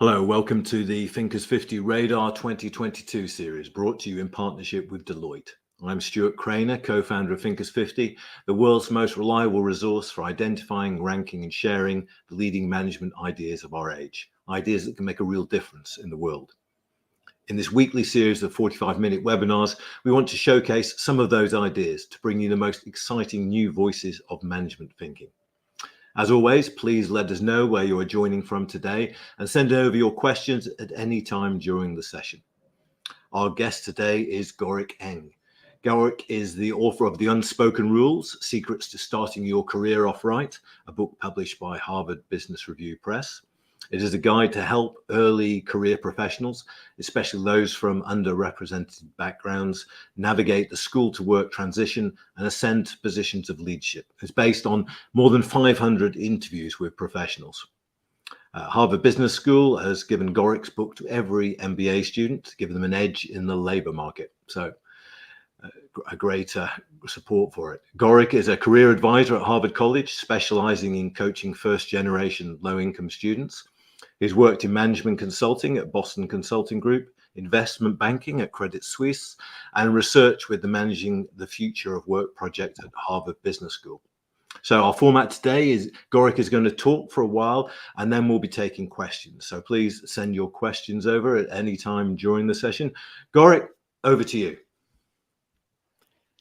Hello, welcome to the Thinkers50 Radar 2022 series, brought to you in partnership with Deloitte. I'm Stuart Craner, co-founder of Thinkers50, the world's most reliable resource for identifying, ranking, and sharing the leading management ideas of our age, ideas that can make a real difference in the world. In this weekly series of 45-minute webinars, we want to showcase some of those ideas to bring you the most exciting new voices of management thinking. As always, please let us know where you are joining from today and send over your questions at any time during the session. Our guest today is Gorick'in. Gorick is the author of The Unspoken Rules, Secrets to Starting Your Career Off Right, a book published by Harvard Business Review Press. It is a guide to help early career professionals, especially those from underrepresented backgrounds, navigate the school-to-work transition and ascend to positions of leadership. It's based on more than 500 interviews with professionals. Harvard Business School has given Gorick's book to every MBA student to give them an edge in the labor market. So a great support for it. Gorick is a career advisor at Harvard College, specializing in coaching first-generation low-income students. He's worked in management consulting at Boston Consulting Group, investment banking at Credit Suisse, and research with the Managing the Future of Work project at Harvard Business School. So our format today is Gorick is going to talk for a while, and then we'll be taking questions. So please send your questions over at any time during the session. Gorick, over to you.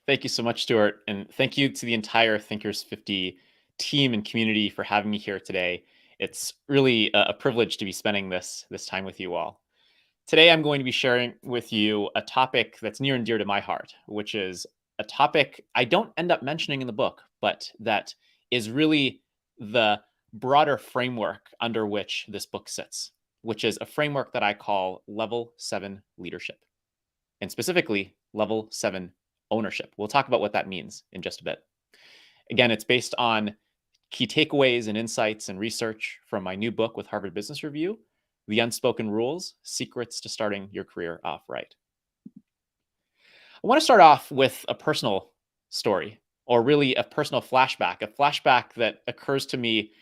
Thank you so much, Stuart. And thank you to the entire Thinkers50 team and community for having me here today. It's really a privilege to be spending this time with you all. Today, I'm going to be sharing with you a topic that's near and dear to my heart, which is a topic I don't end up mentioning in the book, but that is really the broader framework under which this book sits, which is a framework that I call Level 7 leadership, and specifically Level 7 ownership. We'll talk about what that means in just a bit. Again, it's based on key takeaways and insights and research from my new book with Harvard Business Review, The Unspoken Rules, Secrets to Starting Your Career Off Right. I want to start off with a personal story, or really a personal flashback, a flashback that occurs to me,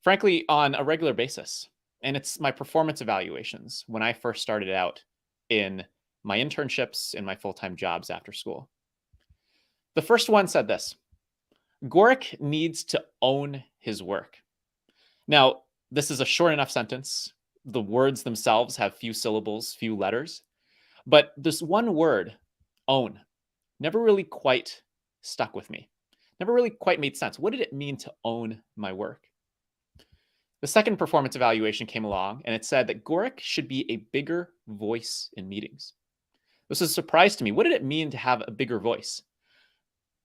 frankly, on a regular basis. And it's my performance evaluations when I first started out in my internships and my full-time jobs after school. The first one said this: Gorick needs to own his work. Now, this is a short enough sentence. The words themselves have few syllables, few letters. But this one word, own, never really quite stuck with me. Never really quite made sense. What did it mean to own my work? The second performance evaluation came along, and it said that Gorick should be a bigger voice in meetings. This was a surprise to me. What did it mean to have a bigger voice?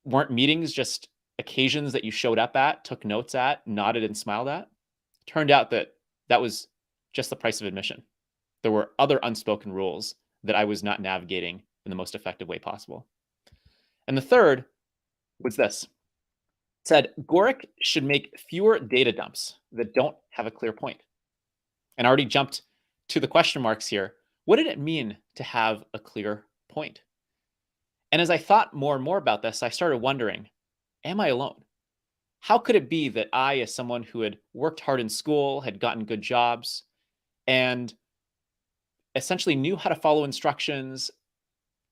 Weren't meetings just occasions that you showed up at, took notes at, nodded and smiled at? Turned out that that was just the price of admission. There were other unspoken rules that I was not navigating in the most effective way possible. And the third was this. It said, Gorick should make fewer data dumps that don't have a clear point. And I already jumped to the question marks here. What did it mean to have a clear point? And as I thought more and more about this, I started wondering, am I alone? How could it be that I, as someone who had worked hard in school, had gotten good jobs, and essentially knew how to follow instructions,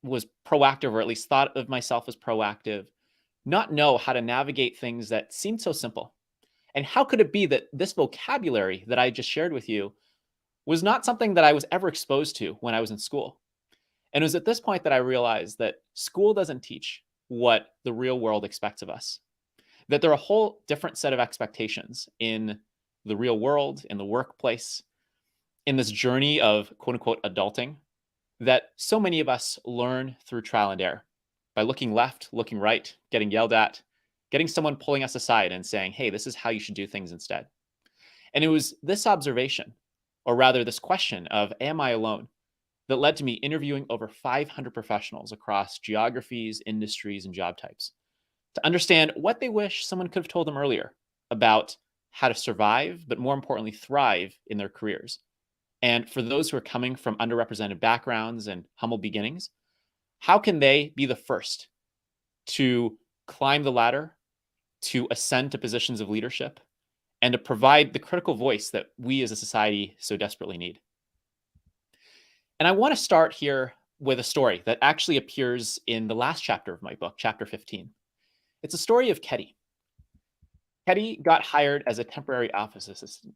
was proactive, or at least thought of myself as proactive, not know how to navigate things that seemed so simple? And how could it be that this vocabulary that I just shared with you was not something that I was ever exposed to when I was in school? And it was at this point that I realized that school doesn't teach what the real world expects of us, that there are a whole different set of expectations in the real world, in the workplace, in this journey of quote unquote adulting, that so many of us learn through trial and error, by looking left, looking right, getting yelled at, getting someone pulling us aside and saying, hey, this is how you should do things instead. And it was this observation, or rather this question of, am I alone, that led to me interviewing over 500 professionals across geographies, industries, and job types to understand what they wish someone could have told them earlier about how to survive, but more importantly, thrive in their careers. And for those who are coming from underrepresented backgrounds and humble beginnings, how can they be the first to climb the ladder, to ascend to positions of leadership, and to provide the critical voice that we as a society so desperately need. And I want to start here with a story that actually appears in the last chapter of my book, chapter 15. It's a story of Ketty. Ketty got hired as a temporary office assistant.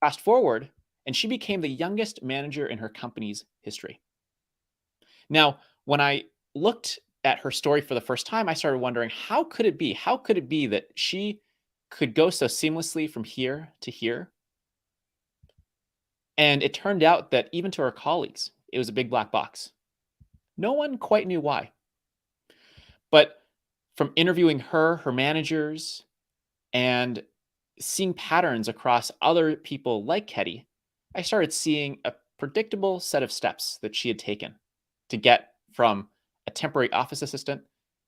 Fast forward, and she became the youngest manager in her company's history. Now, when I looked at her story for the first time, I started wondering, how could it be? How could it be that she could go so seamlessly from here to here? And it turned out that even to her colleagues, it was a big black box. No one quite knew why. But from interviewing her, her managers, and seeing patterns across other people like Ketty, I started seeing a predictable set of steps that she had taken to get from a temporary office assistant,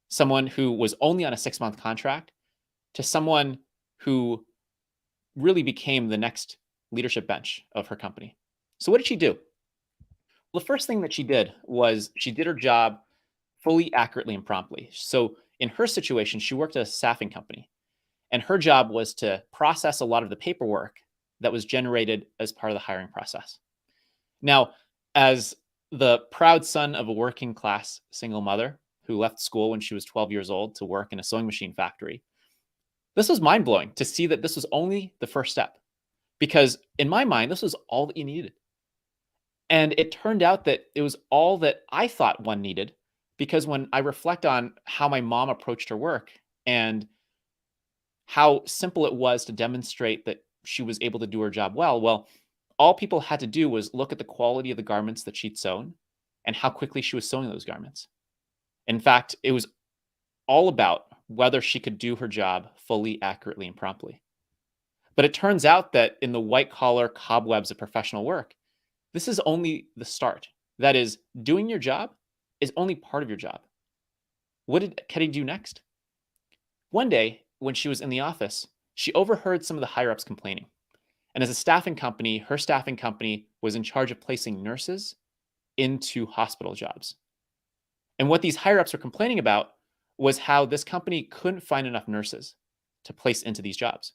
someone who was only on a 6-month contract, to someone who really became the next leadership bench of her company. So what did she do? Well, the first thing that she did was she did her job fully, accurately, and promptly. So in her situation, she worked at a staffing company, and her job was to process a lot of the paperwork that was generated as part of the hiring process. Now, as the proud son of a working class single mother who left school when she was 12 years old to work in a sewing machine factory, this was mind blowing to see that this was only the first step, because in my mind, this was all that you needed. And it turned out that it was all that I thought one needed, because when I reflect on how my mom approached her work and how simple it was to demonstrate that she was able to do her job well, all people had to do was look at the quality of the garments that she'd sewn and how quickly she was sewing those garments. In fact, it was all about whether she could do her job fully, accurately, and promptly. But it turns out that in the white-collar cobwebs of professional work, this is only the start. That is, doing your job is only part of your job. What did Ketty do next? One day, when she was in the office, she overheard some of the higher-ups complaining. And as a staffing company, her staffing company was in charge of placing nurses into hospital jobs. And what these higher-ups were complaining about was how this company couldn't find enough nurses to place into these jobs.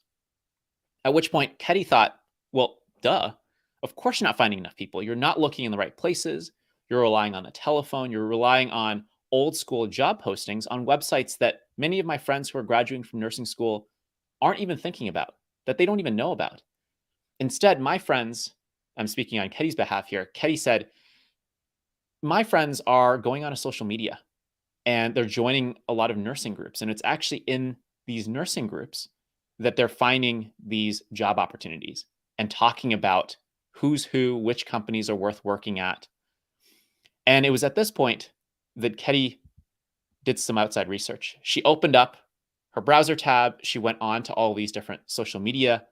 At which point, Ketty thought, well, duh, of course you're not finding enough people. You're not looking in the right places. You're relying on the telephone. You're relying on old school job postings on websites that many of my friends who are graduating from nursing school aren't even thinking about, that they don't even know about. Instead, my friends, I'm speaking on Ketty's behalf here, Ketty said, my friends are going on to social media and they're joining a lot of nursing groups. And it's actually in these nursing groups that they're finding these job opportunities and talking about who's who, which companies are worth working at. And it was at this point that Ketty did some outside research. She opened up her browser tab. She went on to all these different social media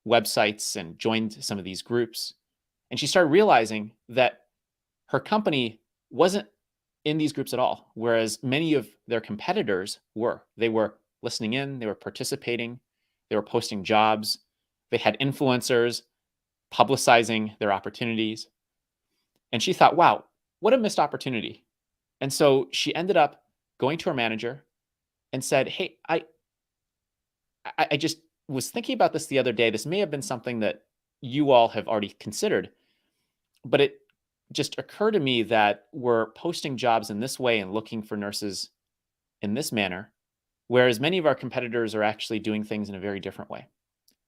websites and joined some of these groups. And she started realizing that her company wasn't in these groups at all, whereas many of their competitors were. They were listening in, they were participating, they were posting jobs, they had influencers publicizing their opportunities. And she thought, wow, what a missed opportunity. And so she ended up going to her manager and said, hey, I just was thinking about this the other day. This may have been something that you all have already considered, but it just occurred to me that we're posting jobs in this way and looking for nurses in this manner, whereas many of our competitors are actually doing things in a very different way.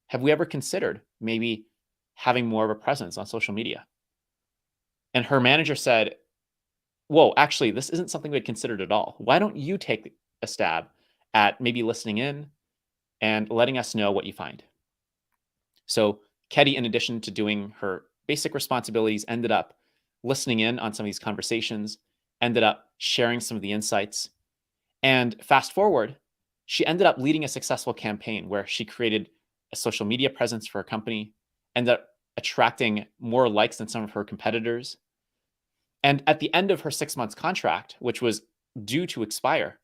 Have we ever considered maybe having more of a presence on social media? And her manager said, whoa, actually, this isn't something we'd considered at all. Why don't you take a stab at maybe listening in and letting us know what you find? So Ketty, in addition to doing her basic responsibilities, ended up listening in on some of these conversations, ended up sharing some of the insights. And fast forward, she ended up leading a successful campaign where she created a social media presence for her company, ended up attracting more likes than some of her competitors. And at the end of her 6 months contract, which was due to expire,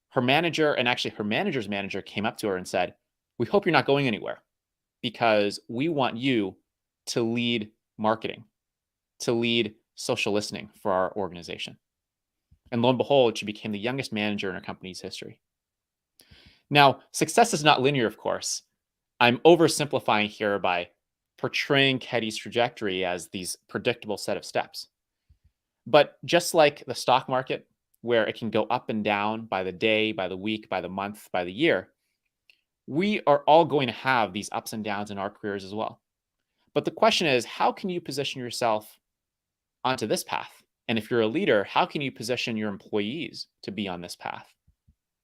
her manager and actually her manager's manager came up to her and said, we hope you're not going anywhere because we want you to lead marketing, to lead social listening for our organization. And lo and behold, she became the youngest manager in her company's history. Now, success is not linear, of course. I'm oversimplifying here by portraying Keddy's trajectory as these predictable set of steps. But just like the stock market, where it can go up and down by the day, by the week, by the month, by the year, we are all going to have these ups and downs in our careers as well. But the question is, how can you position yourself onto this path? And if you're a leader, how can you position your employees to be on this path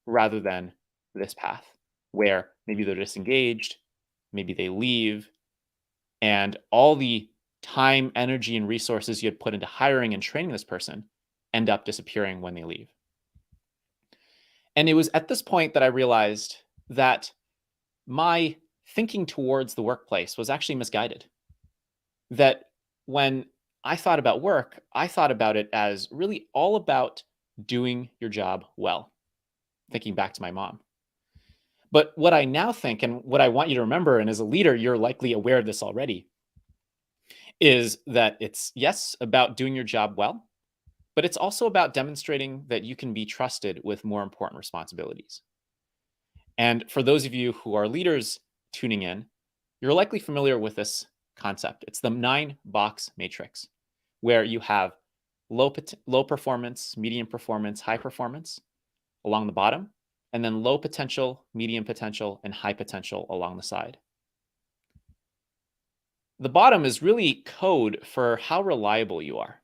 rather than this path where maybe they're disengaged, maybe they leave, and all the time, energy, and resources you had put into hiring and training this person end up disappearing when they leave. And it was at this point that I realized that my thinking towards the workplace was actually misguided. That when I thought about work, I thought about it as really all about doing your job well, thinking back to my mom. But what I now think, and what I want you to remember, and as a leader, you're likely aware of this already, is that it's, yes, about doing your job well, but it's also about demonstrating that you can be trusted with more important responsibilities. And for those of you who are leaders tuning in, you're likely familiar with this concept. It's the 9-box matrix, where you have low performance, medium performance, high performance along the bottom, and then low potential, medium potential, and high potential along the side. The bottom is really code for how reliable you are.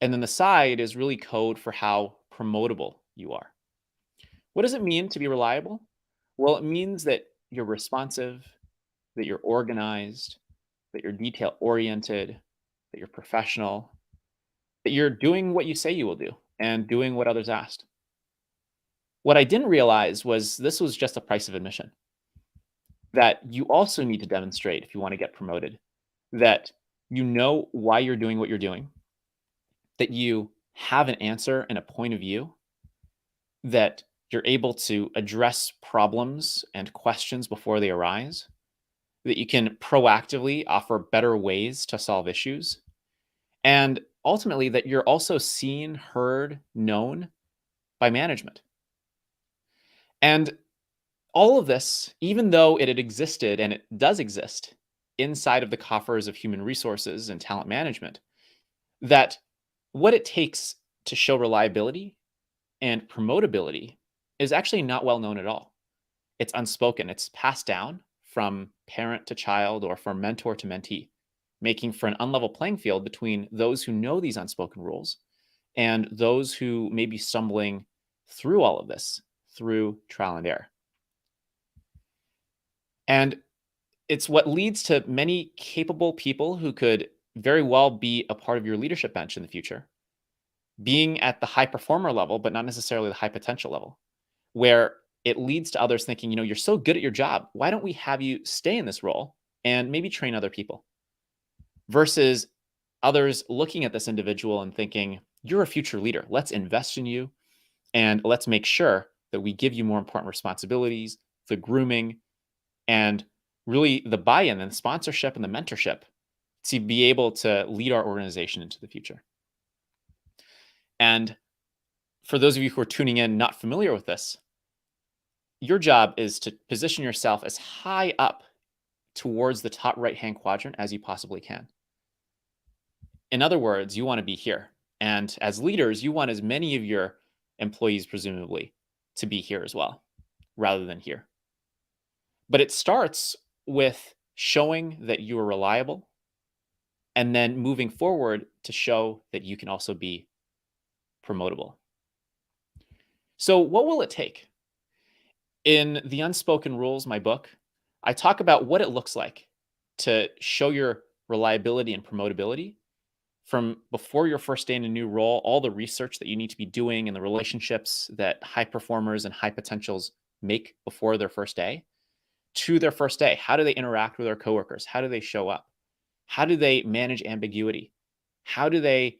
And then the side is really code for how promotable you are. What does it mean to be reliable? Well, it means that you're responsive, that you're organized, that you're detail oriented, that you're professional, that you're doing what you say you will do and doing what others asked. What I didn't realize was this was just a price of admission. That you also need to demonstrate, if you want to get promoted, that you know why you're doing what you're doing, that you have an answer and a point of view, that you're able to address problems and questions before they arise, that you can proactively offer better ways to solve issues, and ultimately that you're also seen, heard, known by management. And all of this, even though it had existed and it does exist inside of the coffers of human resources and talent management, that what it takes to show reliability and promotability is actually not well known at all. It's unspoken. It's passed down from parent to child or from mentor to mentee, making for an unlevel playing field between those who know these unspoken rules and those who may be stumbling through all of this through trial and error. And it's what leads to many capable people who could very well be a part of your leadership bench in the future, being at the high performer level, but not necessarily the high potential level, where it leads to others thinking, you're so good at your job. Why don't we have you stay in this role and maybe train other people? Versus others looking at this individual and thinking, you're a future leader. Let's invest in you and let's make sure that we give you more important responsibilities, the grooming, and really the buy-in and the sponsorship and the mentorship to be able to lead our organization into the future. And for those of you who are tuning in not familiar with this, your job is to position yourself as high up towards the top right-hand quadrant as you possibly can. In other words, you want to be here. And as leaders, you want as many of your employees, presumably, to be here as well, rather than here. But it starts with showing that you are reliable and then moving forward to show that you can also be promotable. So what will it take? In The Unspoken Rules, my book, I talk about what it looks like to show your reliability and promotability from before your first day in a new role, all the research that you need to be doing and the relationships that high performers and high potentials make before their first day, to their first day. How do they interact with their coworkers? How do they show up? How do they manage ambiguity? How do they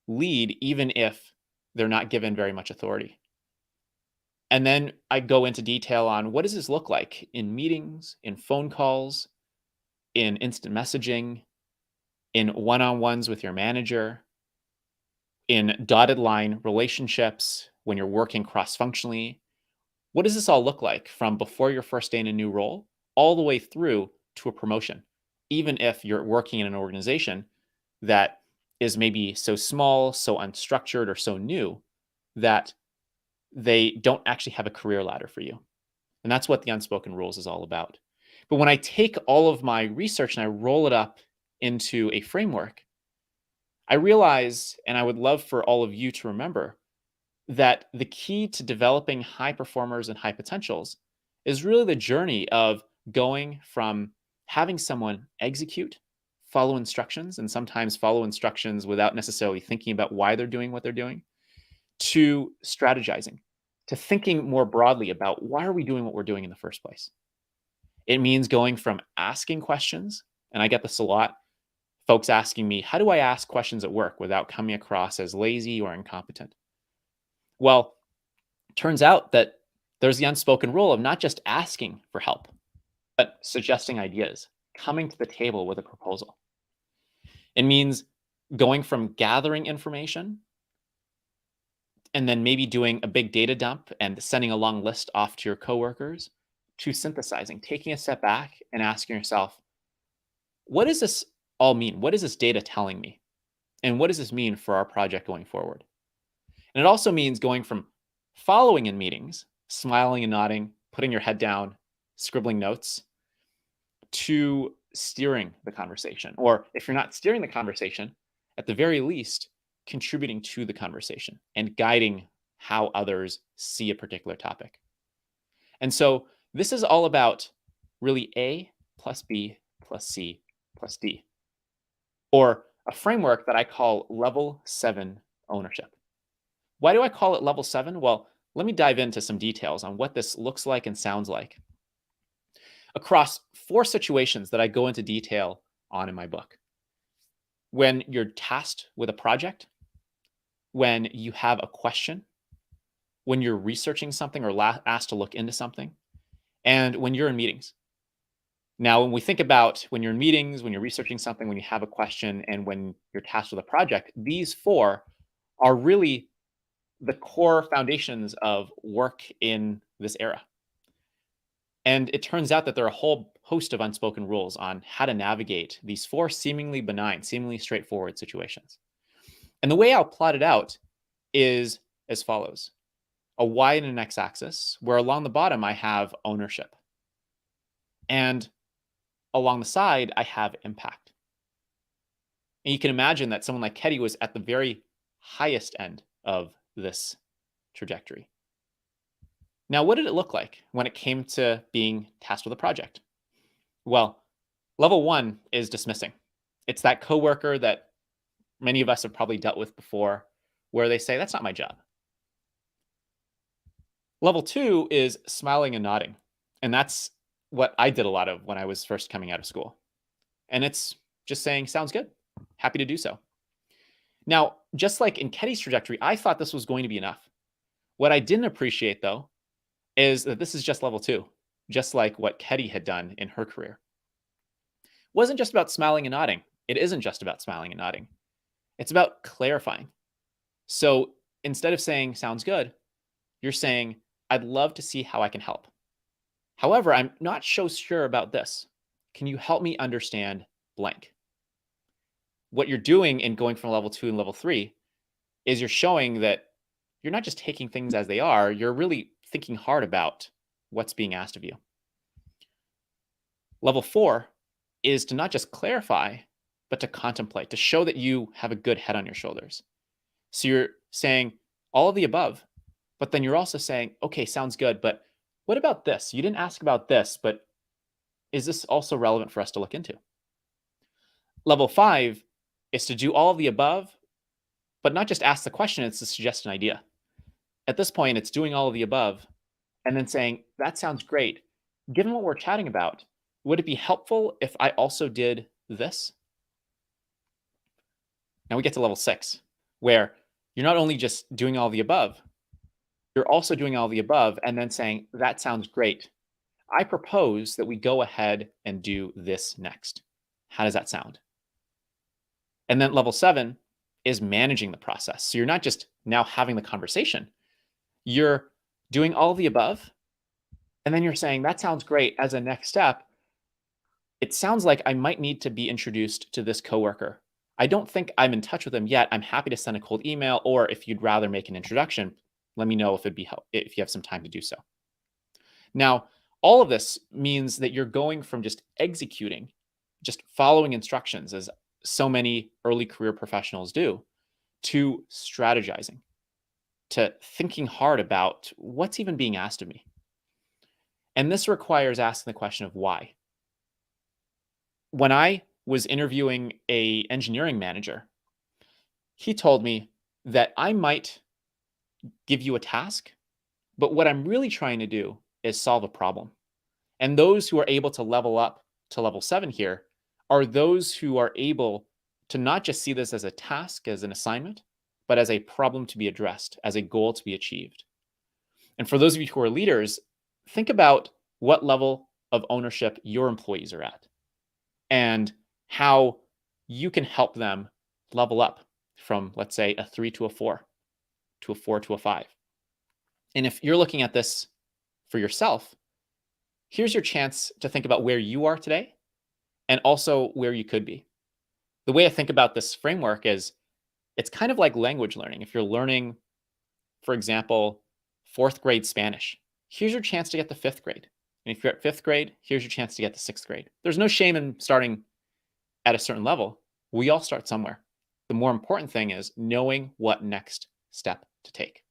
lead even if they're not given very much authority? And then I go into detail on what does this look like in meetings, in phone calls, in instant messaging, in one-on-ones with your manager, in dotted line relationships when you're working cross-functionally, What does this all look like from before your first day in a new role all the way through to a promotion? Even if you're working in an organization that is maybe so small, so unstructured, or so new that they don't actually have a career ladder for you. And that's what the unspoken rules is all about. But when I take all of my research and I roll it up into a framework, I realize, and I would love for all of you to remember, that the key to developing high performers and high potentials is really the journey of going from having someone execute, follow instructions, and sometimes follow instructions without necessarily thinking about why they're doing what they're doing, to strategizing, to thinking more broadly about why are we doing what we're doing in the first place. It means going from asking questions, and I get this a lot, folks asking me, how do I ask questions at work without coming across as lazy or incompetent? Well, turns out that there's the unspoken rule of not just asking for help, but suggesting ideas, coming to the table with a proposal. It means going from gathering information and then maybe doing a big data dump and sending a long list off to your coworkers to synthesizing, taking a step back and asking yourself, what does this all mean? What is this data telling me? And what does this mean for our project going forward? And it also means going from following in meetings, smiling and nodding, putting your head down, scribbling notes, to steering the conversation. Or if you're not steering the conversation, at the very least, contributing to the conversation and guiding how others see a particular topic. And so this is all about really A plus B plus C plus D, or a framework that I call level 7 ownership. Why do I call it level 7? Well, let me dive into some details on what this looks like and sounds like across 4 situations that I go into detail on in my book. When you're tasked with a project, when you have a question, when you're researching something or asked to look into something, and when you're in meetings. Now, when we think about when you're in meetings, when you're researching something, when you have a question, and when you're tasked with a project, these 4 are really the core foundations of work in this era. And it turns out that there are a whole host of unspoken rules on how to navigate these 4 seemingly benign, seemingly straightforward situations. And the way I'll plot it out is as follows. A Y and an X axis, where along the bottom I have ownership. And along the side, I have impact. And you can imagine that someone like Ketty was at the very highest end of this trajectory. Now, what did it look like when it came to being tasked with a project? Well, level 1 is dismissing. It's that coworker that many of us have probably dealt with before, where they say, that's not my job. Level 2 is smiling and nodding. And that's what I did a lot of when I was first coming out of school. And it's just saying, sounds good. Happy to do so. Now, just like in Ketty's trajectory, I thought this was going to be enough. What I didn't appreciate, though, is that this is just level 2, just like what Ketty had done in her career. It wasn't just about smiling and nodding. It isn't just about smiling and nodding. It's about clarifying. So instead of saying, sounds good, you're saying, I'd love to see how I can help. However, I'm not so sure about this. Can you help me understand blank? What you're doing in going from level 2 and level 3 is you're showing that you're not just taking things as they are, you're really thinking hard about what's being asked of you. Level 4 is to not just clarify, but to contemplate, to show that you have a good head on your shoulders. So you're saying all of the above, but then you're also saying, okay, sounds good, but what about this? You didn't ask about this, but is this also relevant for us to look into? Level 5 is to do all of the above, but not just ask the question, it's to suggest an idea. At this point, it's doing all of the above and then saying, that sounds great. Given what we're chatting about, would it be helpful if I also did this? Now we get to level 6, where you're not only just doing all the above, you're also doing all the above and then saying, that sounds great. I propose that we go ahead and do this next. How does that sound? And then level 7 is managing the process. So you're not just now having the conversation. You're doing all the above, And then you're saying, that sounds great. As a next step, it sounds like I might need to be introduced to this coworker. I don't think I'm in touch with them yet. I'm happy to send a cold email, or if you'd rather make an introduction, let me know if you have some time to do so. Now, all of this means that you're going from just executing, just following instructions, as so many early career professionals do, to strategizing, to thinking hard about what's even being asked of me. And this requires asking the question of why. When I was interviewing an engineering manager, he told me that I might give you a task, but what I'm really trying to do is solve a problem. And those who are able to level up to level 7 here are those who are able to not just see this as a task, as an assignment, but as a problem to be addressed, as a goal to be achieved. And for those of you who are leaders, think about what level of ownership your employees are at and how you can help them level up from, let's say, a 3 to a 4, to a 4 to a 5. And if you're looking at this for yourself, here's your chance to think about where you are today and also where you could be. The way I think about this framework is it's kind of like language learning. If you're learning, for example, 4th grade Spanish, here's your chance to get to 5th grade. And if you're at 5th grade, here's your chance to get to 6th grade. There's no shame in starting at a certain level. We all start somewhere. The more important thing is knowing what next step to take.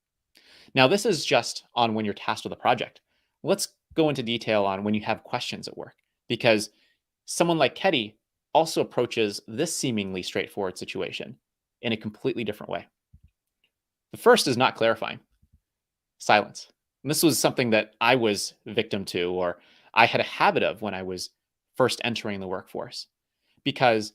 Now, this is just on when you're tasked with a project. Let's go into detail on when you have questions at work, because someone like Ketty also approaches this seemingly straightforward situation in a completely different way. The first is not clarifying. Silence. And this was something that I was victim to, or I had a habit of when I was first entering the workforce, because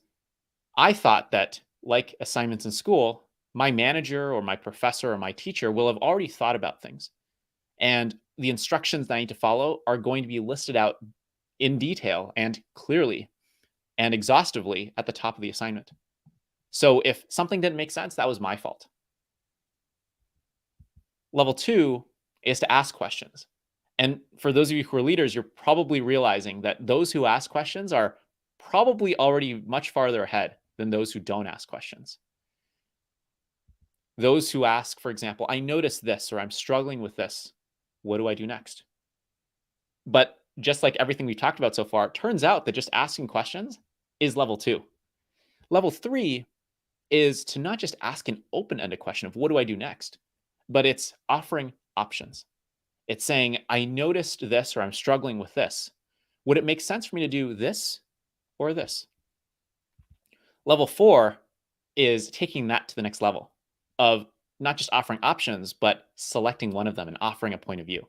I thought that, like assignments in school, my manager or my professor or my teacher will have already thought about things. And the instructions that I need to follow are going to be listed out in detail and clearly and exhaustively at the top of the assignment. So if something didn't make sense, that was my fault. Level 2 is to ask questions. And for those of you who are leaders, you're probably realizing that those who ask questions are probably already much farther ahead than those who don't ask questions. Those who ask, for example, I noticed this, or I'm struggling with this. What do I do next? But just like everything we've talked about so far, it turns out that just asking questions is level 2. Level 3 is to not just ask an open-ended question of what do I do next, but it's offering options. It's saying, I noticed this, or I'm struggling with this. Would it make sense for me to do this or this? Level 4 is taking that to the next level of not just offering options, but selecting one of them and offering a point of view.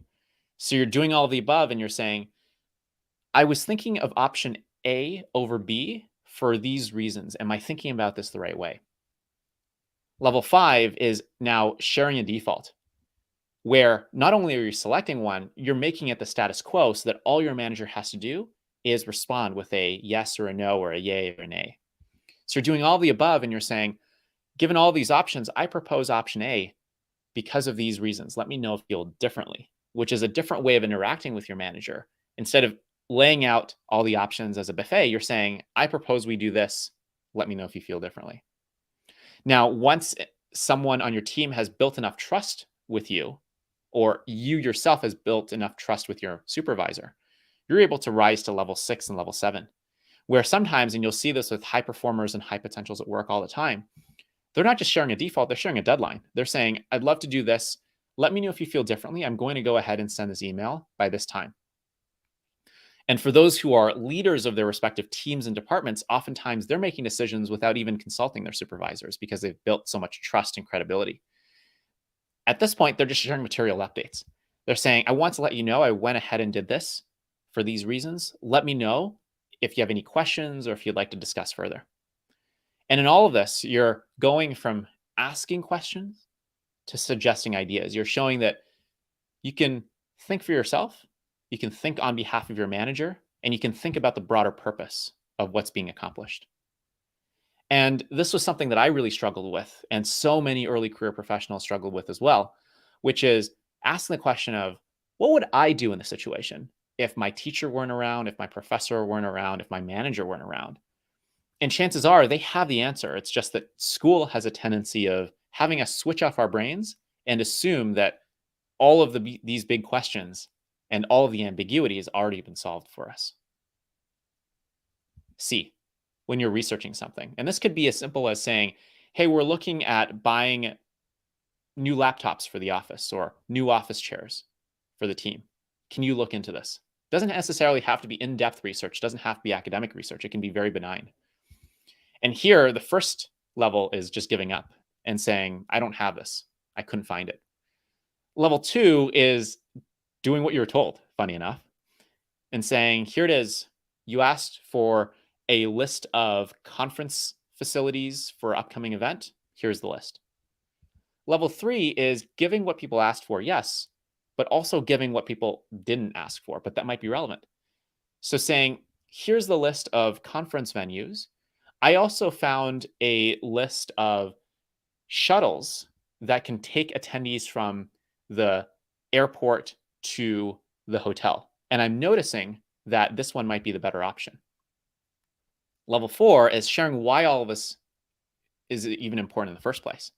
So you're doing all of the above and you're saying, I was thinking of option A over B for these reasons. Am I thinking about this the right way? Level 5 is now sharing a default, where not only are you selecting one, you're making it the status quo so that all your manager has to do is respond with a yes or a no or a yay or a nay. So you're doing all the above and you're saying, given all these options, I propose option A because of these reasons. Let me know if you feel differently, which is a different way of interacting with your manager. Instead of laying out all the options as a buffet, you're saying, I propose we do this. Let me know if you feel differently. Now, once someone on your team has built enough trust with you, or you yourself has built enough trust with your supervisor, you're able to rise to level 6 and level 7, where sometimes, and you'll see this with high performers and high potentials at work all the time, they're not just sharing a default, they're sharing a deadline. They're saying, I'd love to do this. Let me know if you feel differently. I'm going to go ahead and send this email by this time. And for those who are leaders of their respective teams and departments, oftentimes they're making decisions without even consulting their supervisors because they've built so much trust and credibility. At this point, they're just sharing material updates. They're saying, I want to let you know I went ahead and did this for these reasons. Let me know if you have any questions or if you'd like to discuss further. And in all of this, you're going from asking questions to suggesting ideas. You're showing that you can think for yourself, you can think on behalf of your manager, and you can think about the broader purpose of what's being accomplished. And this was something that I really struggled with, and so many early career professionals struggled with as well, which is asking the question of, what would I do in the situation if my teacher weren't around, if my professor weren't around, if my manager weren't around? And chances are they have the answer. It's just that school has a tendency of having us switch off our brains and assume that all of these big questions and all of the ambiguity has already been solved for us. C, when you're researching something. And this could be as simple as saying, hey, we're looking at buying new laptops for the office or new office chairs for the team. Can you look into this? It doesn't necessarily have to be in-depth research. It doesn't have to be academic research. It can be very benign. And here, the first level is just giving up and saying, I don't have this. I couldn't find it. Level 2 is doing what you were told, funny enough, and saying, here it is. You asked for a list of conference facilities for upcoming event. Here's the list. Level 3 is giving what people asked for, yes, but also giving what people didn't ask for, but that might be relevant. So saying, here's the list of conference venues. I also found a list of shuttles that can take attendees from the airport to the hotel. And I'm noticing that this one might be the better option. Level 4 is sharing why all of this is even important in the first place.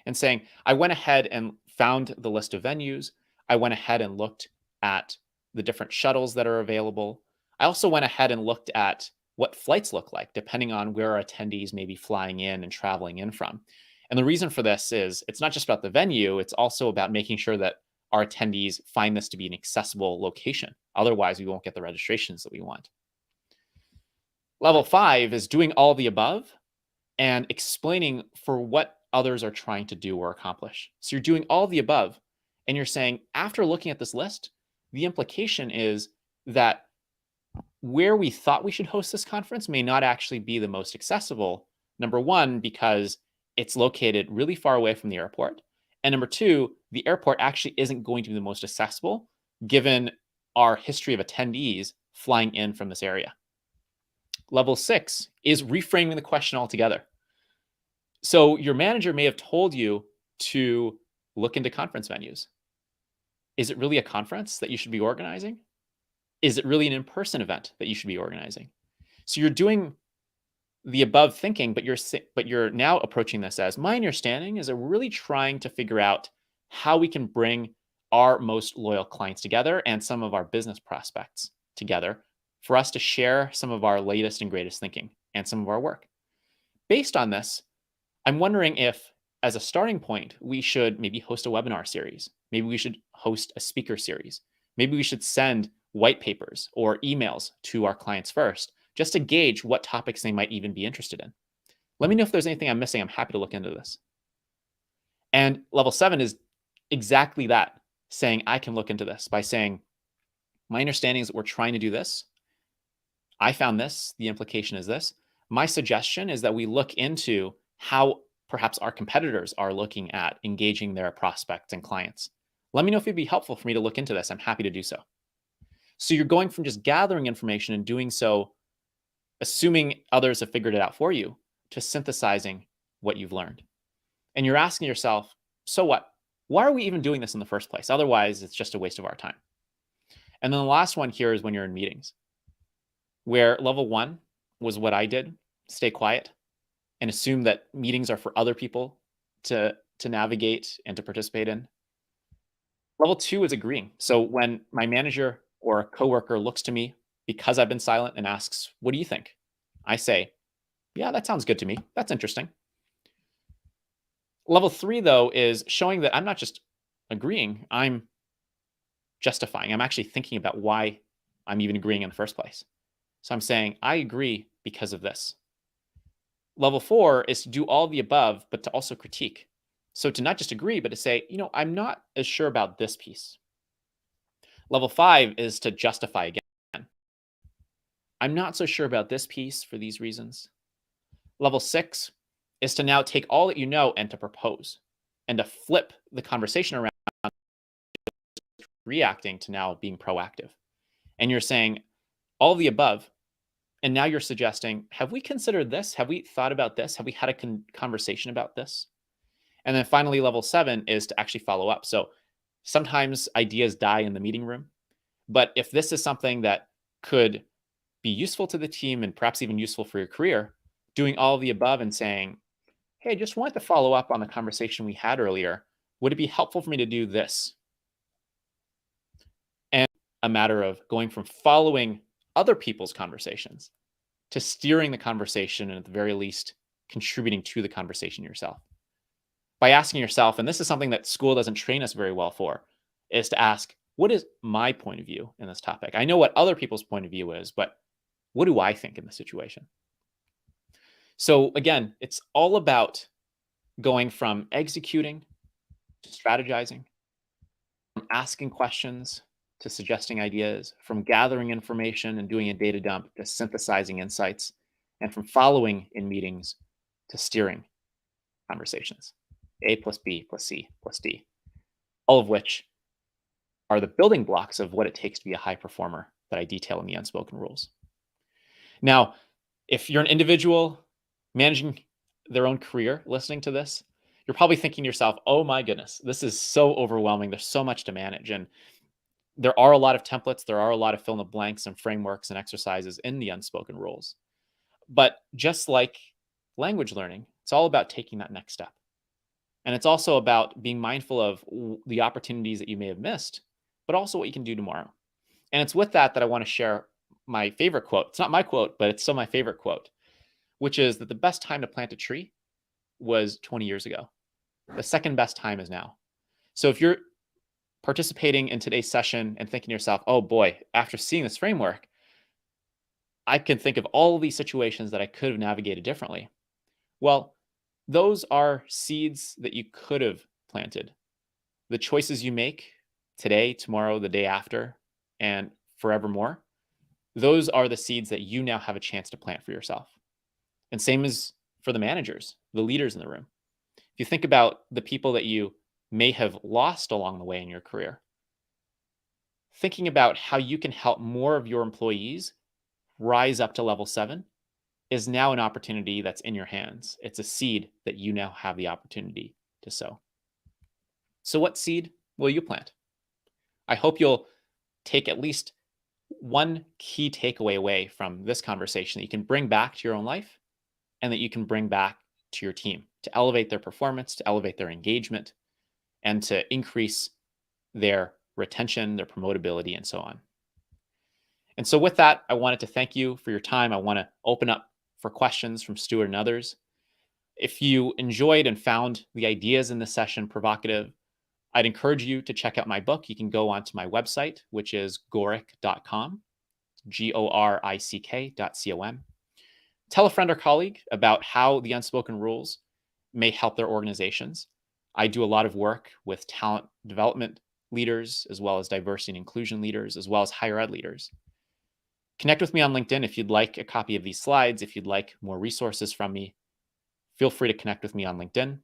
And saying, I went ahead and found the list of venues. I went ahead and looked at the different shuttles that are available. I also went ahead and looked at what flights look like, depending on where our attendees may be flying in and traveling in from. And the reason for this is it's not just about the venue, it's also about making sure that our attendees find this to be an accessible location. Otherwise, we won't get the registrations that we want. Level 5 is doing all the above and explaining for what others are trying to do or accomplish. So you're doing all the above, and you're saying, after looking at this list, the implication is that where we thought we should host this conference may not actually be the most accessible. Number one, because it's located really far away from the airport. And number two, the airport actually isn't going to be the most accessible given our history of attendees flying in from this area. Level 6 is reframing the question altogether. So your manager may have told you to look into conference venues. Is it really a conference that you should be organizing? Is it really an in-person event that you should be organizing? So you're doing the above thinking, but you're now approaching this as, my understanding is that we're really trying to figure out how we can bring our most loyal clients together and some of our business prospects together for us to share some of our latest and greatest thinking and some of our work. Based on this, I'm wondering if, as a starting point, we should maybe host a webinar series. Maybe we should host a speaker series. Maybe we should send white papers or emails to our clients first, just to gauge what topics they might even be interested in. Let me know if there's anything I'm missing. I'm happy to look into this. And level 7 is exactly that, saying I can look into this by saying, my understanding is that we're trying to do this. I found this. The implication is this. My suggestion is that we look into how perhaps our competitors are looking at engaging their prospects and clients. Let me know if it'd be helpful for me to look into this. I'm happy to do so. So you're going from just gathering information and doing so, assuming others have figured it out for you, to synthesizing what you've learned. And you're asking yourself, so what? Why are we even doing this in the first place? Otherwise, it's just a waste of our time. And then the last one here is when you're in meetings, where level 1 was what I did, stay quiet and assume that meetings are for other people to navigate and to participate in. Level 2 is agreeing. So when my manager or a coworker looks to me because I've been silent and asks, what do you think? I say, yeah, that sounds good to me. That's interesting. Level 3, though, is showing that I'm not just agreeing, I'm justifying. I'm actually thinking about why I'm even agreeing in the first place. So I'm saying, I agree because of this. Level 4 is to do all the above, but to also critique. So to not just agree, but to say, I'm not as sure about this piece. Level 5 is to justify again. I'm not so sure about this piece for these reasons. Level 6 is to now take all that you know and to propose and to flip the conversation around, reacting to now being proactive. And you're saying all the above. And now you're suggesting, have we considered this? Have we thought about this? Have we had a conversation about this? And then finally, level 7 is to actually follow up. So Sometimes ideas die in the meeting room. But if this is something that could be useful to the team and perhaps even useful for your career, doing all of the above and saying, hey, I just wanted to follow up on the conversation we had earlier. Would it be helpful for me to do this? And a matter of going from following other people's conversations to steering the conversation and at the very least contributing to the conversation yourself. By asking yourself, and this is something that school doesn't train us very well for, is to ask, what is my point of view in this topic? I know what other people's point of view is, but what do I think in this situation? So again, it's all about going from executing to strategizing, from asking questions to suggesting ideas, from gathering information and doing a data dump to synthesizing insights, and from following in meetings to steering conversations. A plus B plus C plus D, all of which are the building blocks of what it takes to be a high performer that I detail in the Unspoken Rules. Now, if you're an individual managing their own career listening to this, you're probably thinking to yourself, oh my goodness, this is so overwhelming. There's so much to manage. And there are a lot of templates. There are a lot of fill in the blanks and frameworks and exercises in the Unspoken Rules. But just like language learning, it's all about taking that next step. And it's also about being mindful of the opportunities that you may have missed, but also what you can do tomorrow. And it's with that I want to share my favorite quote. It's not my quote, but it's still my favorite quote, which is that the best time to plant a tree was 20 years ago. The second best time is now. So if you're participating in today's session and thinking to yourself, oh boy, after seeing this framework, I can think of all of these situations that I could have navigated differently. Well, those are seeds that you could have planted. The choices you make today, tomorrow, the day after, and forevermore, those are the seeds that you now have a chance to plant for yourself. And same as for the managers, the leaders in the room. If you think about the people that you may have lost along the way in your career, thinking about how you can help more of your employees rise up to level 7 is now an opportunity that's in your hands. It's a seed that you now have the opportunity to sow. So what seed will you plant? I hope you'll take at least one key takeaway away from this conversation that you can bring back to your own life and that you can bring back to your team to elevate their performance, to elevate their engagement, and to increase their retention, their promotability, and so on. And so with that, I wanted to thank you for your time. I want to open up for questions from Stuart and others. If you enjoyed and found the ideas in this session provocative, I'd encourage you to check out my book. You can go onto my website, which is Gorick.com, Gorick.com. Tell a friend or colleague about how the Unspoken Rules may help their organizations. I do a lot of work with talent development leaders, as well as diversity and inclusion leaders, as well as higher ed leaders. Connect with me on LinkedIn if you'd like a copy of these slides. If you'd like more resources from me, feel free to connect with me on LinkedIn.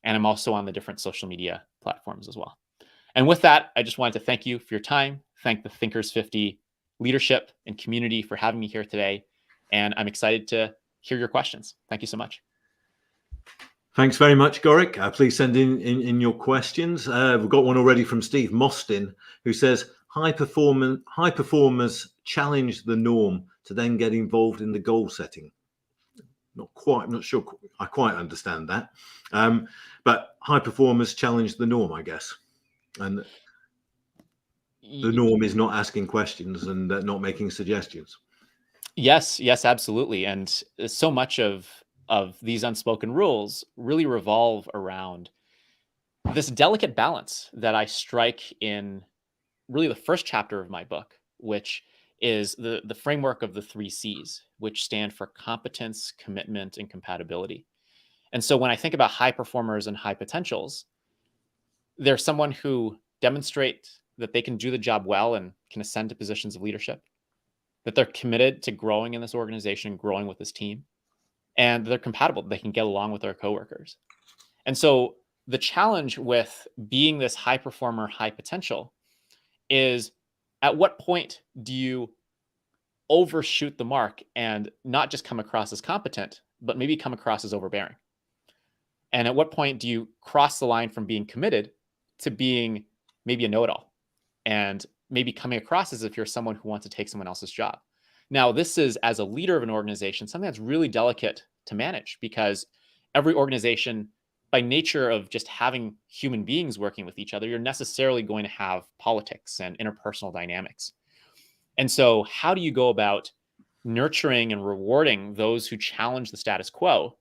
And I'm also on the different social media platforms as well. And with that, I just wanted to thank you for your time. Thank the Thinkers50 leadership and community for having me here today. And I'm excited to hear your questions. Thank you so much. Thanks very much, Gorick. Please send in your questions. We've got one already from Steve Mostyn, who says, high performers challenge the norm to then get involved in the goal setting. I'm not sure I quite understand that. But high performers challenge the norm, I guess. And the norm is not asking questions and not making suggestions. Yes, absolutely. And so much of these unspoken rules really revolve around this delicate balance that I strike in really the first chapter of my book, which is the framework of the 3 C's, which stand for competence, commitment, and compatibility. And so when I think about high performers and high potentials, they're someone who demonstrate that they can do the job well and can ascend to positions of leadership, that they're committed to growing in this organization, growing with this team, and they're compatible. They can get along with their coworkers. And so the challenge with being this high performer, high potential is, at what point do you overshoot the mark and not just come across as competent, but maybe come across as overbearing? And at what point do you cross the line from being committed to being maybe a know-it-all, and maybe coming across as if you're someone who wants to take someone else's job. Now, this is, as a leader of an organization, something that's really delicate to manage, because every organization, by nature of just having human beings working with each other, you're necessarily going to have politics and interpersonal dynamics. And so how do you go about nurturing and rewarding those who challenge the status quo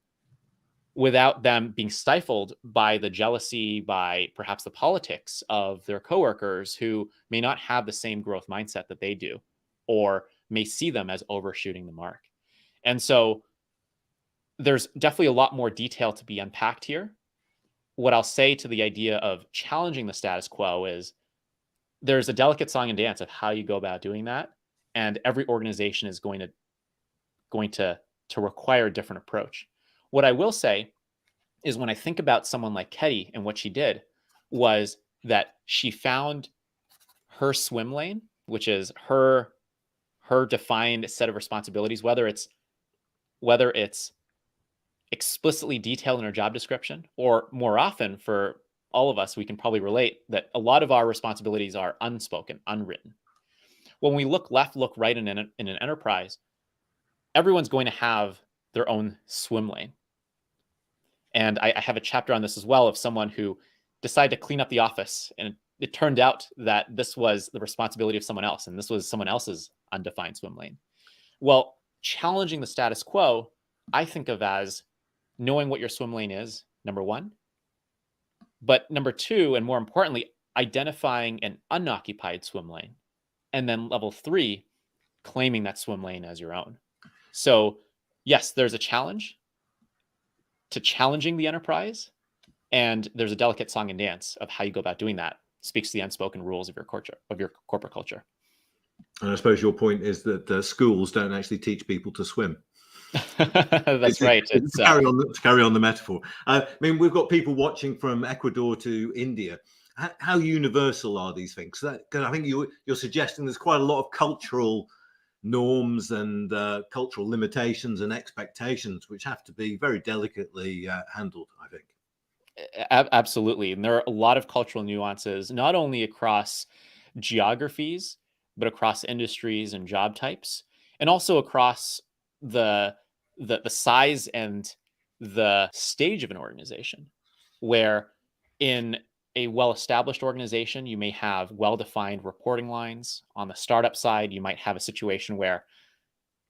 without them being stifled by the jealousy, by perhaps the politics of their coworkers who may not have the same growth mindset that they do, or may see them as overshooting the mark? And so there's definitely a lot more detail to be unpacked here. What I'll say to the idea of challenging the status quo is there's a delicate song and dance of how you go about doing that. And every organization is going to require a different approach. What I will say is, when I think about someone like Ketty, and what she did was that she found her swim lane, which is her defined set of responsibilities, whether it's explicitly detailed in her job description, or more often, for all of us, we can probably relate that a lot of our responsibilities are unspoken, unwritten. When we look left, look right in an enterprise, everyone's going to have their own swim lane. And I have a chapter on this as well, of someone who decided to clean up the office, and it turned out that this was the responsibility of someone else, and this was someone else's undefined swim lane. Well, challenging the status quo, I think of as knowing what your swim lane is, number one. But number two, and more importantly, identifying an unoccupied swim lane. And then level three, claiming that swim lane as your own. So yes, there's a challenge to challenging the enterprise, and there's a delicate song and dance of how you go about doing that. It speaks to the unspoken rules of your culture, of your corporate culture. And I suppose your point is that schools don't actually teach people to swim. That's right. To carry on the metaphor. I mean, we've got people watching from Ecuador to India. How universal are these things? Because I think you're suggesting there's quite a lot of cultural norms and cultural limitations and expectations, which have to be very delicately handled, I think. Absolutely. And there are a lot of cultural nuances, not only across geographies, but across industries and job types, and also across the size and the stage of an organization, where in a well-established organization, you may have well-defined reporting lines. On the startup side, you might have a situation where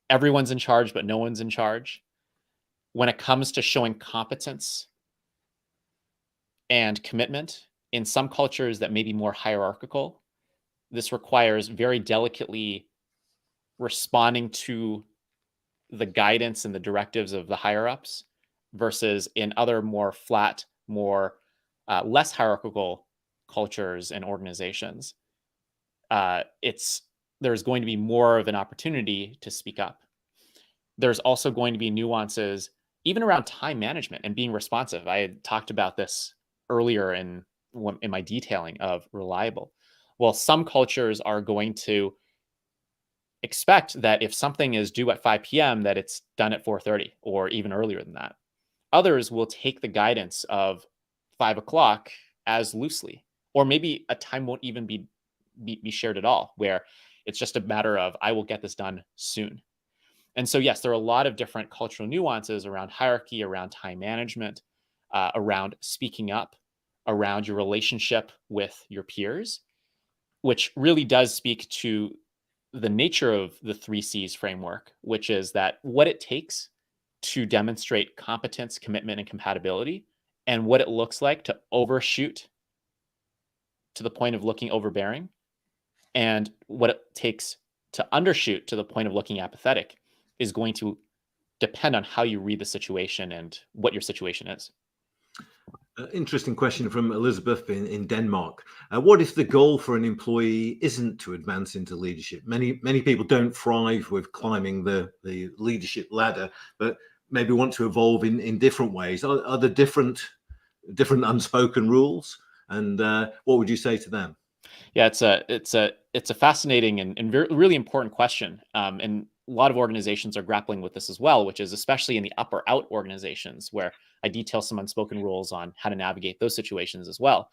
everyone's in charge, but no one's in charge. When it comes to showing competence and commitment, in some cultures that may be more hierarchical, this requires very delicately responding to the guidance and the directives of the higher-ups, versus in other more flat, more less hierarchical cultures and organizations, there's going to be more of an opportunity to speak up. There's also going to be nuances even around time management and being responsive. I had talked about this earlier in my detailing of reliable. Well, some cultures are going to expect that if something is due at 5 p.m., that it's done at 4:30 or even earlier than that. Others will take the guidance of 5 o'clock as loosely, or maybe a time won't even be shared at all, where it's just a matter of, I will get this done soon. And so, yes, there are a lot of different cultural nuances around hierarchy, around time management, around speaking up, around your relationship with your peers, which really does speak to the nature of the 3 C's framework, which is that what it takes to demonstrate competence, commitment, and compatibility, and what it looks like to overshoot to the point of looking overbearing, and what it takes to undershoot to the point of looking apathetic, is going to depend on how you read the situation and what your situation is. Interesting question from Elizabeth in Denmark. What if the goal for an employee isn't to advance into leadership? Many people don't thrive with climbing the leadership ladder, but maybe want to evolve in different ways. Are there different unspoken rules? And what would you say to them? Yeah, it's a fascinating and really important question. And a lot of organizations are grappling with this as well, which is especially in the up or out organizations, where I detail some unspoken rules on how to navigate those situations as well.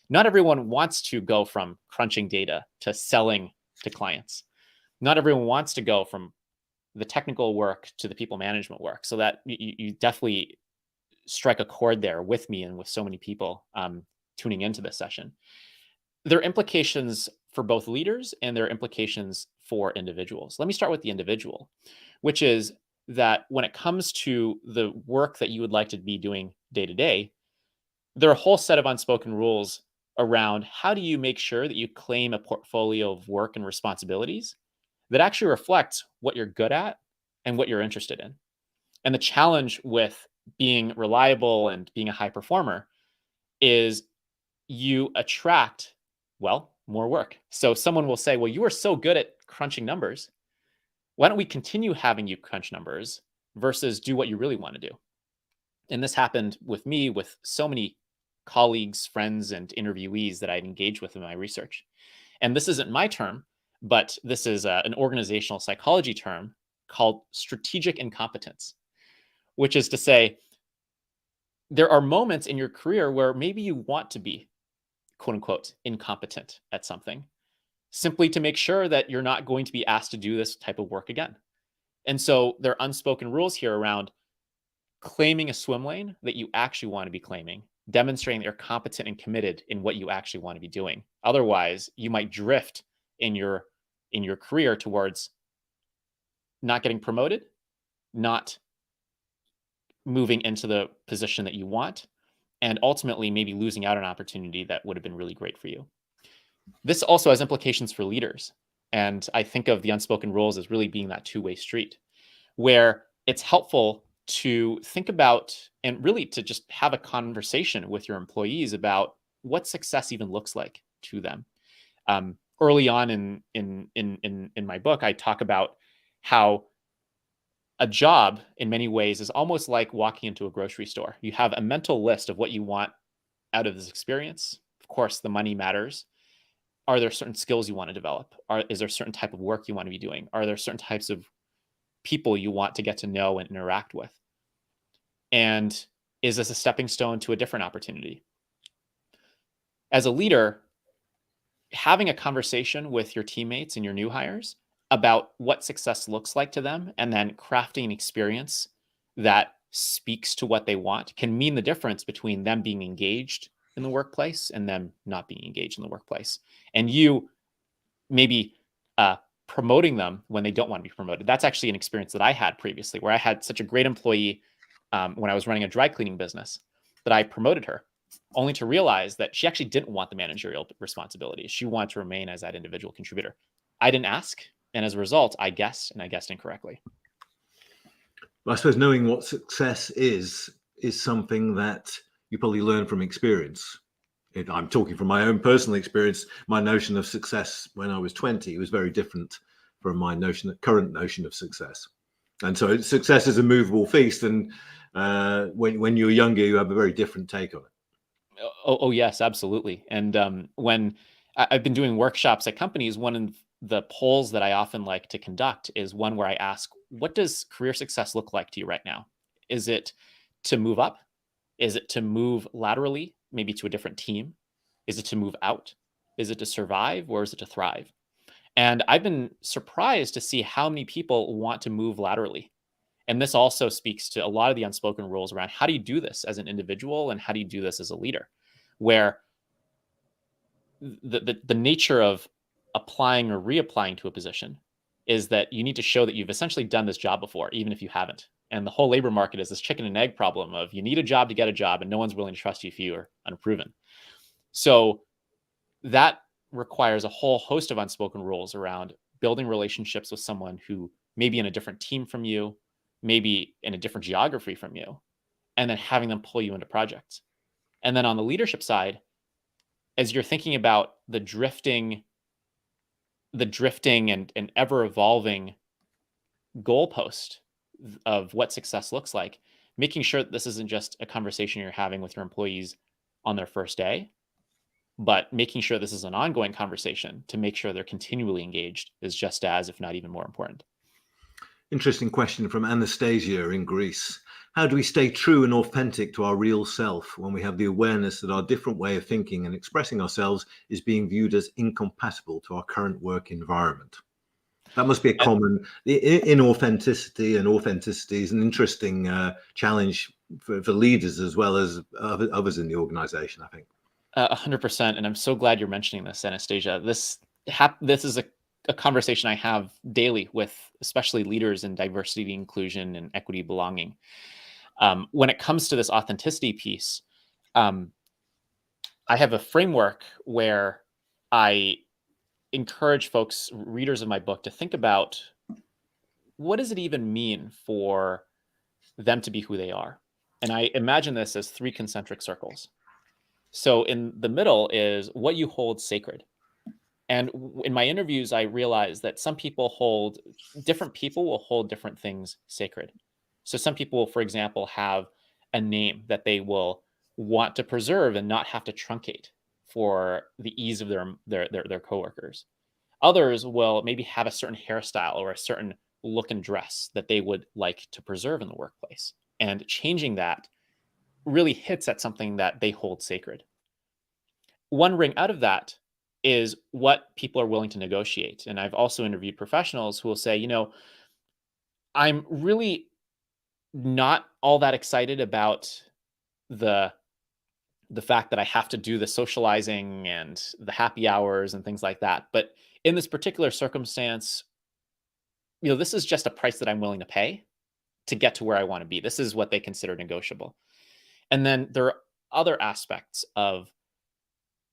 Not everyone wants to go from crunching data to selling to clients. Not everyone wants to go from the technical work to the people management work. So that you definitely strike a chord there with me and with so many people tuning into this session. There are implications for both leaders and there are implications for individuals. Let me start with the individual, which is that when it comes to the work that you would like to be doing day to day, there are a whole set of unspoken rules around how do you make sure that you claim a portfolio of work and responsibilities that actually reflect what you're good at and what you're interested in. And the challenge with being reliable and being a high performer is you attract, well, more work. So someone will say, well, you are so good at crunching numbers. Why don't we continue having you crunch numbers versus do what you really want to do? And this happened with me, with so many colleagues, friends, and interviewees that I'd engaged with in my research. And this isn't my term, but this is an organizational psychology term called strategic incompetence, which is to say, there are moments in your career where maybe you want to be, quote unquote, incompetent at something, simply to make sure that you're not going to be asked to do this type of work again. And so there are unspoken rules here around claiming a swim lane that you actually want to be claiming, demonstrating that you're competent and committed in what you actually want to be doing. Otherwise, you might drift in your career towards not getting promoted, not moving into the position that you want, and ultimately maybe losing out on an opportunity that would have been really great for you. This also has implications for leaders. And I think of the unspoken rules as really being that two-way street, where it's helpful to think about and really to just have a conversation with your employees about what success even looks like to them. Early on in my book, I talk about how a job in many ways is almost like walking into a grocery store. You have a mental list of what you want out of this experience. Of course, the money matters. Are there certain skills you want to develop? Is there a certain type of work you want to be doing? Are there certain types of people you want to get to know and interact with? And is this a stepping stone to a different opportunity? As a leader, having a conversation with your teammates and your new hires about what success looks like to them, and then crafting an experience that speaks to what they want can mean the difference between them being engaged in the workplace and them not being engaged in the workplace. And you maybe promoting them when they don't want to be promoted. That's actually an experience that I had previously, where I had such a great employee when I was running a dry cleaning business that I promoted her, only to realize that she actually didn't want the managerial responsibilities. She wanted to remain as that individual contributor. I didn't ask. And as a result, I guessed, and I guessed incorrectly. I suppose knowing what success is something that you probably learn from experience. I'm talking from my own personal experience. My notion of success when I was 20 was very different from my current notion of success. And so success is a movable feast. And when you're younger, you have a very different take on it. Oh yes, absolutely. And when I've been doing workshops at companies, one of the polls that I often like to conduct is one where I ask, what does career success look like to you right now? Is it to move up? Is it to move laterally, maybe to a different team? Is it to move out? Is it to survive, or is it to thrive? And I've been surprised to see how many people want to move laterally. And this also speaks to a lot of the unspoken rules around how do you do this as an individual and how do you do this as a leader, where the nature of applying or reapplying to a position is that you need to show that you've essentially done this job before, even if you haven't. And the whole labor market is this chicken and egg problem of you need a job to get a job and no one's willing to trust you if you are unproven. So that requires a whole host of unspoken rules around building relationships with someone who may be in a different team from you, maybe in a different geography from you, and then having them pull you into projects. And then on the leadership side, as you're thinking about the drifting and ever evolving goalpost of what success looks like, making sure that this isn't just a conversation you're having with your employees on their first day, but making sure this is an ongoing conversation to make sure they're continually engaged is just as, if not even more important. Interesting question from Anastasia in Greece. How do we stay true and authentic to our real self when we have the awareness that our different way of thinking and expressing ourselves is being viewed as incompatible to our current work environment? That must be a common inauthenticity, and authenticity is an interesting challenge for leaders as well as others in the organization, I think. 100%. And I'm so glad you're mentioning this, Anastasia. This is a conversation I have daily with especially leaders in diversity, inclusion, and equity belonging. When it comes to this authenticity piece, I have a framework where I encourage folks, readers of my book, to think about what does it even mean for them to be who they are. And I imagine this as 3 concentric circles. So in the middle is what you hold sacred. And in my interviews, I realized that different people will hold different things sacred. So some people will, for example, have a name that they will want to preserve and not have to truncate for the ease of their coworkers. Others will maybe have a certain hairstyle or a certain look and dress that they would like to preserve in the workplace. And changing that really hits at something that they hold sacred. One ring out of that is what people are willing to negotiate. And I've also interviewed professionals who will say, I'm really not all that excited about the fact that I have to do the socializing and the happy hours and things like that. But in this particular circumstance, this is just a price that I'm willing to pay to get to where I want to be. This is what they consider negotiable. And then there are other aspects of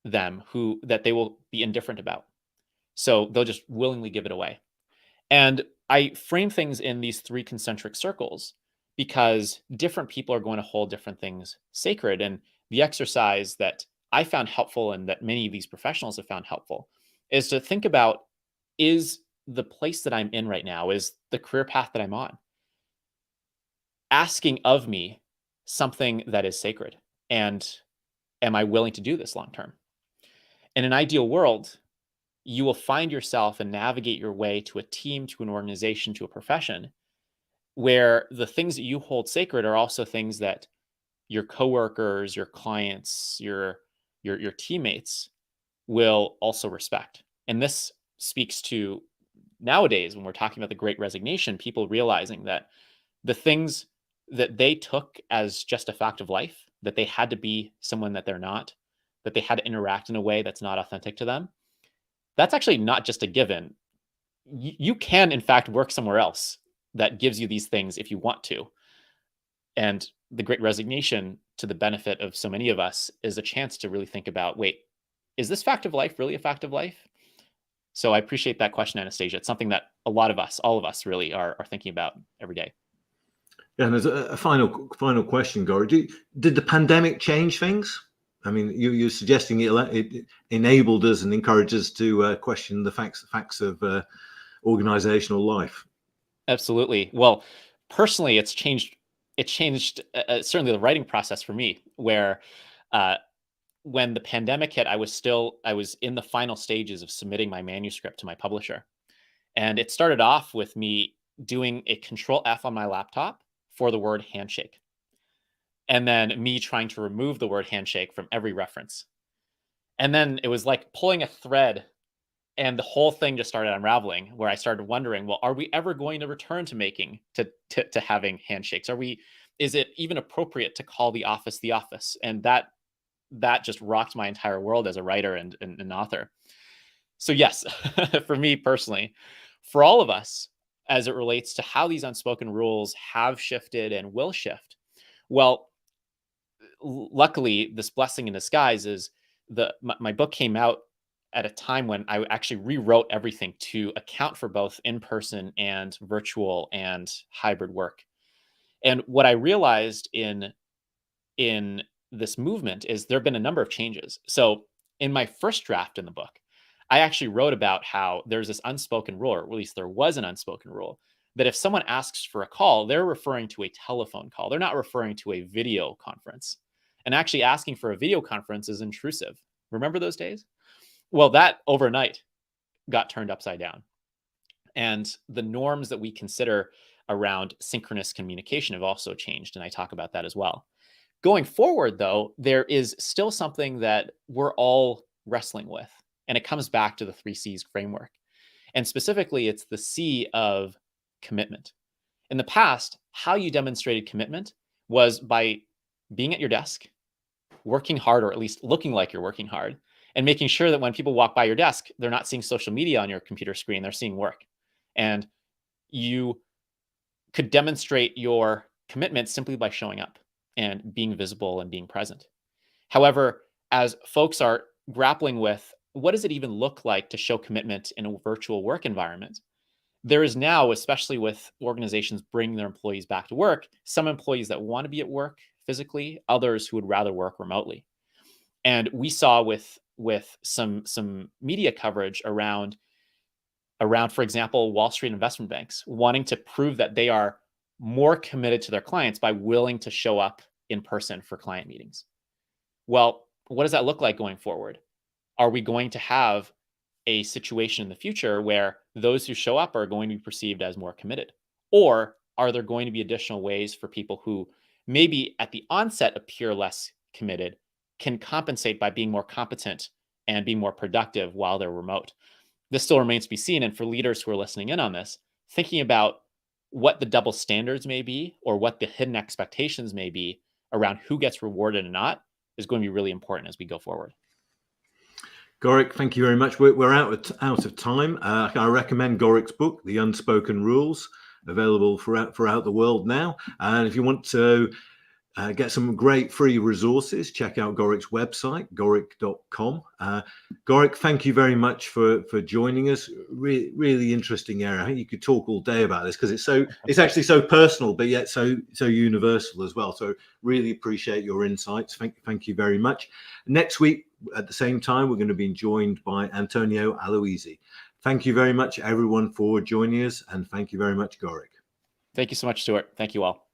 them that they will be indifferent about. So they'll just willingly give it away. And I frame things in these 3 concentric circles because different people are going to hold different things sacred. And the exercise that I found helpful and that many of these professionals have found helpful is to think about, is the place that I'm in right now, is the career path that I'm on, asking of me something that is sacred? And am I willing to do this long term? In an ideal world, you will find yourself and navigate your way to a team, to an organization, to a profession where the things that you hold sacred are also things that your coworkers, your clients, your teammates will also respect. And this speaks to nowadays when we're talking about the Great Resignation, people realizing that the things that they took as just a fact of life, that they had to be someone that they're not, that they had to interact in a way that's not authentic to them, that's actually not just a given. You can, in fact, work somewhere else that gives you these things if you want to. And the Great Resignation, to the benefit of so many of us, is a chance to really think about, wait, is this fact of life really a fact of life? So I appreciate that question, Anastasia. It's something that all of us really are thinking about every day. Yeah, and there's a final question, Gori. Did the pandemic change things? I mean, you're suggesting it enabled us and encouraged us to question the facts of organizational life. Absolutely. Well, personally, it changed certainly the writing process for me, where when the pandemic hit, I was in the final stages of submitting my manuscript to my publisher. And it started off with me doing a Control F on my laptop for the word handshake. And then me trying to remove the word handshake from every reference. And then it was like pulling a thread, and the whole thing just started unraveling, where I started wondering, well, are we ever going to return to having handshakes? Is it even appropriate to call the office the office? And that just rocked my entire world as a writer and an author. So yes, for me personally, for all of us, as it relates to how these unspoken rules have shifted and will shift, well, luckily, this blessing in disguise is my book came out at a time when I actually rewrote everything to account for both in-person and virtual and hybrid work. And what I realized in this movement is there have been a number of changes. So in my first draft in the book, I actually wrote about how there's this unspoken rule, or at least there was an unspoken rule, that if someone asks for a call, they're referring to a telephone call. They're not referring to a video conference. And actually asking for a video conference is intrusive. Remember those days? Well, that overnight got turned upside down. And the norms that we consider around synchronous communication have also changed, and I talk about that as well. Going forward, though, there is still something that we're all wrestling with, and it comes back to the 3 C's framework. And specifically, it's the C of commitment. In the past, how you demonstrated commitment was by being at your desk, working hard, or at least looking like you're working hard, and making sure that when people walk by your desk, they're not seeing social media on your computer screen, they're seeing work. And you could demonstrate your commitment simply by showing up and being visible and being present. However, as folks are grappling with what does it even look like to show commitment in a virtual work environment, there is now, especially with organizations bringing their employees back to work, some employees that want to be at work physically, others who would rather work remotely. And we saw with some media coverage around, for example, Wall Street investment banks wanting to prove that they are more committed to their clients by willing to show up in person for client meetings. Well, what does that look like going forward? Are we going to have a situation in the future where those who show up are going to be perceived as more committed? Or are there going to be additional ways for people who maybe at the onset appear less committed can compensate by being more competent and being more productive while they're remote? This still remains to be seen. And for leaders who are listening in on this, thinking about what the double standards may be or what the hidden expectations may be around who gets rewarded and not is going to be really important as we go forward. Gorick, thank you very much. We're out of time. I recommend Gorick's book, The Unspoken Rules, available throughout the world now. And if you want to get some great free resources, check out Gorick's website, gorick.com. Gorick, thank you very much for joining us. Really interesting area. I think you could talk all day about this because it's actually so personal, but yet so universal as well. So really appreciate your insights. Thank you very much. Next week at the same time, we're going to be joined by Antonio Aloisi. Thank you very much, everyone, for joining us, and thank you very much, Gorick. Thank you so much, Stuart. Thank you all.